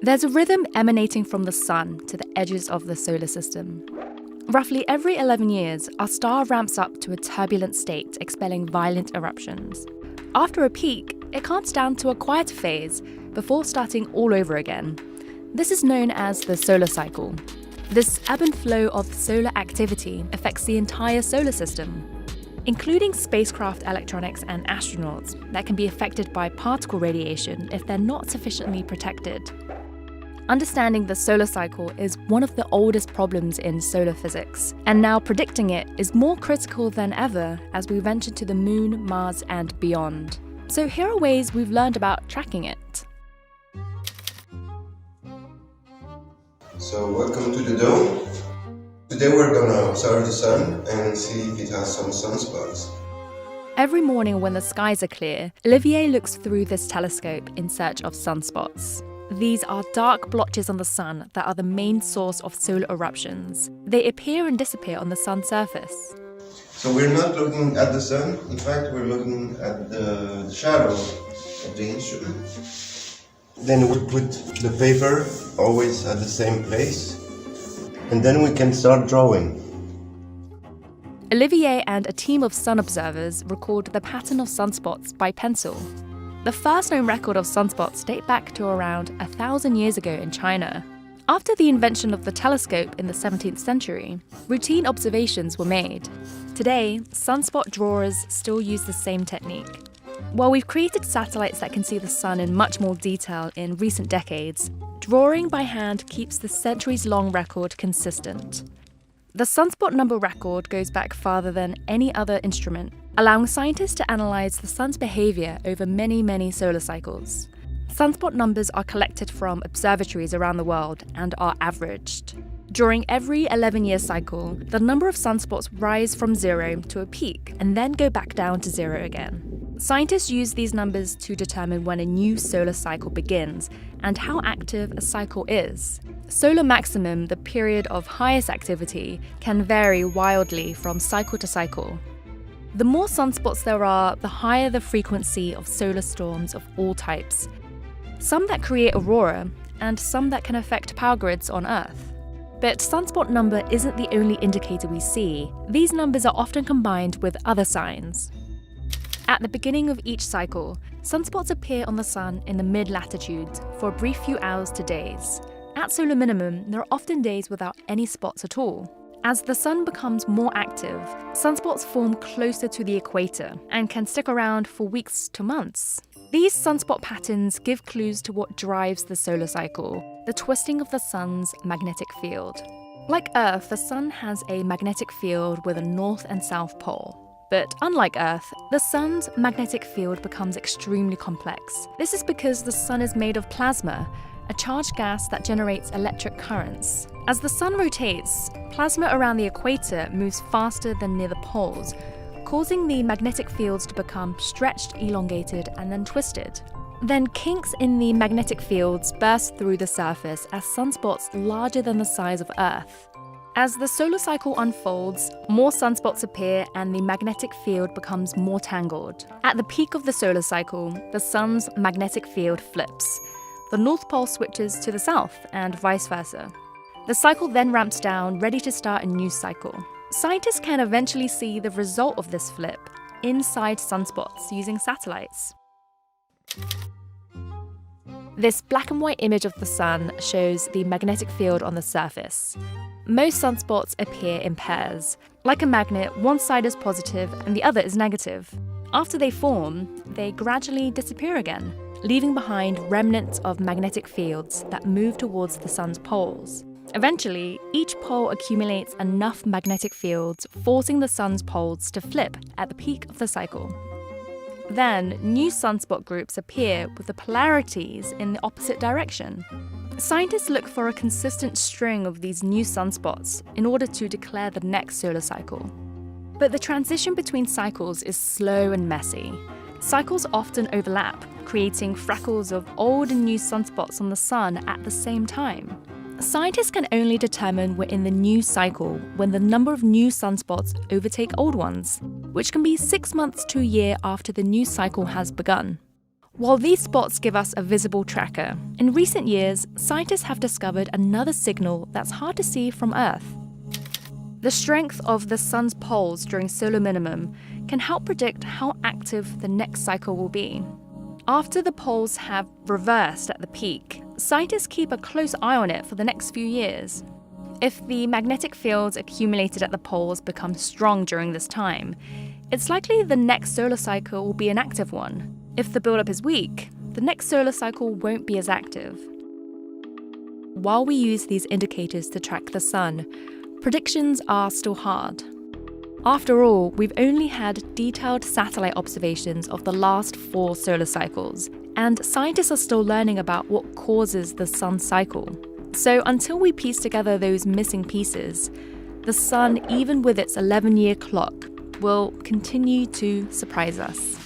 There's a rhythm emanating from the sun to the edges of the solar system. Roughly every 11 years, our star ramps up to a turbulent state, expelling violent eruptions. After a peak, it calms down to a quieter phase before starting all over again. This is known as the solar cycle. This ebb and flow of solar activity affects the entire solar system, including spacecraft electronics and astronauts that can be affected by particle radiation if they're not sufficiently protected. Understanding the solar cycle is one of the oldest problems in solar physics, and now predicting it is more critical than ever as we venture to the Moon, Mars, and beyond. So here are ways we've learned about tracking it. So welcome to the dome. Today we're gonna observe the sun and see if it has some sunspots. Every morning when the skies are clear, Olivier looks through this telescope in search of sunspots. These are dark blotches on the sun that are the main source of solar eruptions. They appear and disappear on the sun's surface. So we're not looking at the sun, in fact we're looking at the shadow of the instrument. Then we put the paper always at the same place, and then we can start drawing. Olivier and a team of sun observers record the pattern of sunspots by pencil. The first known record of sunspots date back to around 1,000 years ago in China. After the invention of the telescope in the 17th century, routine observations were made. Today, sunspot drawers still use the same technique. While we've created satellites that can see the sun in much more detail in recent decades, drawing by hand keeps the centuries-long record consistent. The sunspot number record goes back farther than any other instrument, allowing scientists to analyze the sun's behavior over many solar cycles. Sunspot numbers are collected from observatories around the world and are averaged. During every 11-year cycle, the number of sunspots rise from 0 to a peak and then go back down to 0 again. Scientists use these numbers to determine when a new solar cycle begins and how active a cycle is. Solar maximum, the period of highest activity, can vary wildly from cycle to cycle. The more sunspots there are, the higher the frequency of solar storms of all types. Some that create aurora, and some that can affect power grids on Earth. But sunspot number isn't the only indicator we see. These numbers are often combined with other signs. At the beginning of each cycle, sunspots appear on the sun in the mid-latitudes for a brief few hours to days. At solar minimum, there are often days without any spots at all. As the sun becomes more active, sunspots form closer to the equator and can stick around for weeks to months. These sunspot patterns give clues to what drives the solar cycle, the twisting of the sun's magnetic field. Like Earth, the sun has a magnetic field with a north and south pole. But unlike Earth, the sun's magnetic field becomes extremely complex. This is because the sun is made of plasma, a charged gas that generates electric currents. As the sun rotates, plasma around the equator moves faster than near the poles, causing the magnetic fields to become stretched, elongated, and then twisted. Then kinks in the magnetic fields burst through the surface as sunspots larger than the size of Earth. As the solar cycle unfolds, more sunspots appear and the magnetic field becomes more tangled. At the peak of the solar cycle, the sun's magnetic field flips. The North Pole switches to the south and vice versa. The cycle then ramps down, ready to start a new cycle. Scientists can eventually see the result of this flip inside sunspots using satellites. This black and white image of the sun shows the magnetic field on the surface. Most sunspots appear in pairs. Like a magnet, one side is positive and the other is negative. After they form, they gradually disappear again, leaving behind remnants of magnetic fields that move towards the sun's poles. Eventually, each pole accumulates enough magnetic fields, forcing the sun's poles to flip at the peak of the cycle. Then, new sunspot groups appear with the polarities in the opposite direction. Scientists look for a consistent string of these new sunspots in order to declare the next solar cycle. But the transition between cycles is slow and messy. Cycles often overlap, creating freckles of old and new sunspots on the sun at the same time. Scientists can only determine we're in the new cycle when the number of new sunspots overtake old ones, which can be 6 months to a year after the new cycle has begun. While these spots give us a visible tracker, in recent years, scientists have discovered another signal that's hard to see from Earth. The strength of the sun's poles during solar minimum can help predict how active the next cycle will be. After the poles have reversed at the peak, scientists keep a close eye on it for the next few years. If the magnetic fields accumulated at the poles become strong during this time, it's likely the next solar cycle will be an active one. If the buildup is weak, the next solar cycle won't be as active. While we use these indicators to track the sun, predictions are still hard. After all, we've only had detailed satellite observations of the last 4 solar cycles, and scientists are still learning about what causes the sun's cycle. So until we piece together those missing pieces, the sun, even with its 11-year clock, will continue to surprise us.